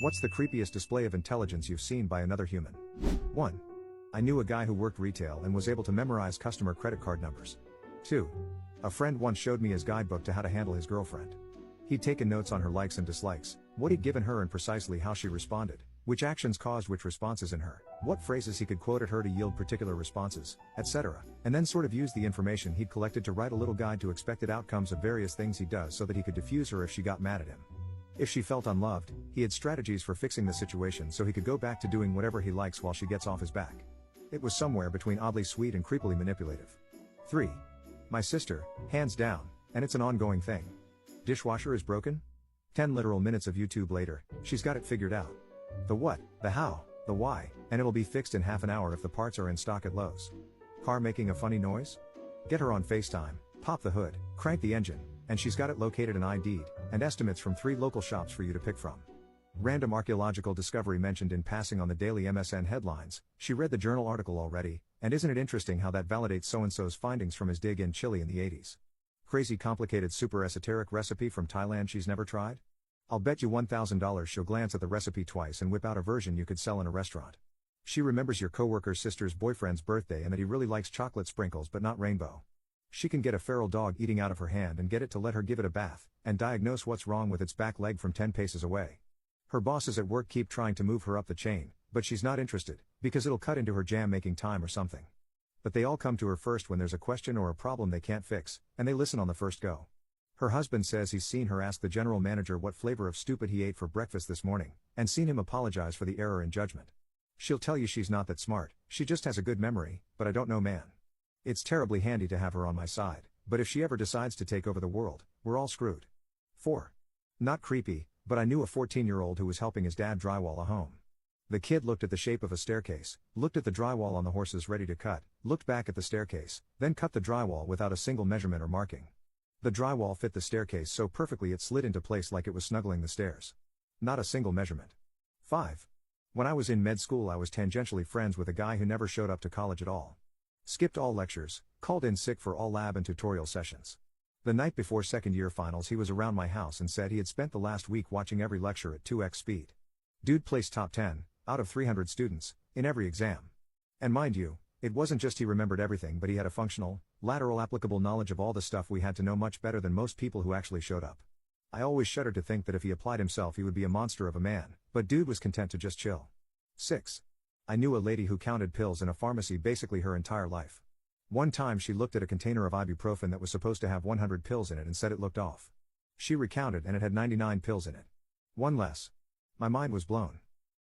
What's the creepiest display of intelligence you've seen by another human? 1. I knew a guy who worked retail and was able to memorize customer credit card numbers. 2. A friend once showed me his guidebook to how to handle his girlfriend. He'd taken notes on her likes and dislikes, what he'd given her and precisely how she responded, which actions caused which responses in her, what phrases he could quote at her to yield particular responses, etc., and then sort of used the information he'd collected to write a little guide to expected outcomes of various things he does so that he could diffuse her if she got mad at him. If she felt unloved, he had strategies for fixing the situation so he could go back to doing whatever he likes while she gets off his back. It was somewhere between oddly sweet and creepily manipulative. 3. My sister, hands down, and it's an ongoing thing. Dishwasher is broken? 10 literal minutes of YouTube later, she's got it figured out. The what, the how, the why, and it'll be fixed in half an hour if the parts are in stock at Lowe's. Car making a funny noise? Get her on FaceTime, pop the hood, crank the engine, and she's got it located and ID'd, and estimates from 3 local shops for you to pick from. Random archaeological discovery mentioned in passing on the daily MSN headlines. She read the journal article already, and isn't it interesting how that validates so-and-so's findings from his dig in Chile in the 80s. Crazy complicated super esoteric recipe from Thailand she's never tried? I'll bet you $1,000 she'll glance at the recipe twice and whip out a version you could sell in a restaurant. She remembers your coworker's sister's boyfriend's birthday and that he really likes chocolate sprinkles but not rainbow. She can get a feral dog eating out of her hand and get it to let her give it a bath, and diagnose what's wrong with its back leg from 10 paces away. Her bosses at work keep trying to move her up the chain, but she's not interested, because it'll cut into her jam-making time or something. But they all come to her first when there's a question or a problem they can't fix, and they listen on the first go. Her husband says he's seen her ask the general manager what flavor of stupid he ate for breakfast this morning, and seen him apologize for the error in judgment. She'll tell you she's not that smart, she just has a good memory, but I don't know man. It's terribly handy to have her on my side, but if she ever decides to take over the world, we're all screwed. 4. Not creepy, but I knew a 14-year-old who was helping his dad drywall a home. The kid looked at the shape of a staircase, looked at the drywall on the horses ready to cut, looked back at the staircase, then cut the drywall without a single measurement or marking. The drywall fit the staircase so perfectly it slid into place like it was snuggling the stairs. Not a single measurement. 5. When I was in med school I was tangentially friends with a guy who never showed up to college at all. Skipped all lectures, called in sick for all lab and tutorial sessions. The night before second year finals he was around my house and said he had spent the last week watching every lecture at 2x speed. Dude placed top 10, out of 300 students, in every exam. And mind you, it wasn't just he remembered everything but he had a functional, lateral applicable knowledge of all the stuff we had to know much better than most people who actually showed up. I always shuddered to think that if he applied himself he would be a monster of a man, but dude was content to just chill. 6. I knew a lady who counted pills in a pharmacy basically her entire life. One time she looked at a container of ibuprofen that was supposed to have 100 pills in it and said it looked off. She recounted and it had 99 pills in it. One less. My mind was blown.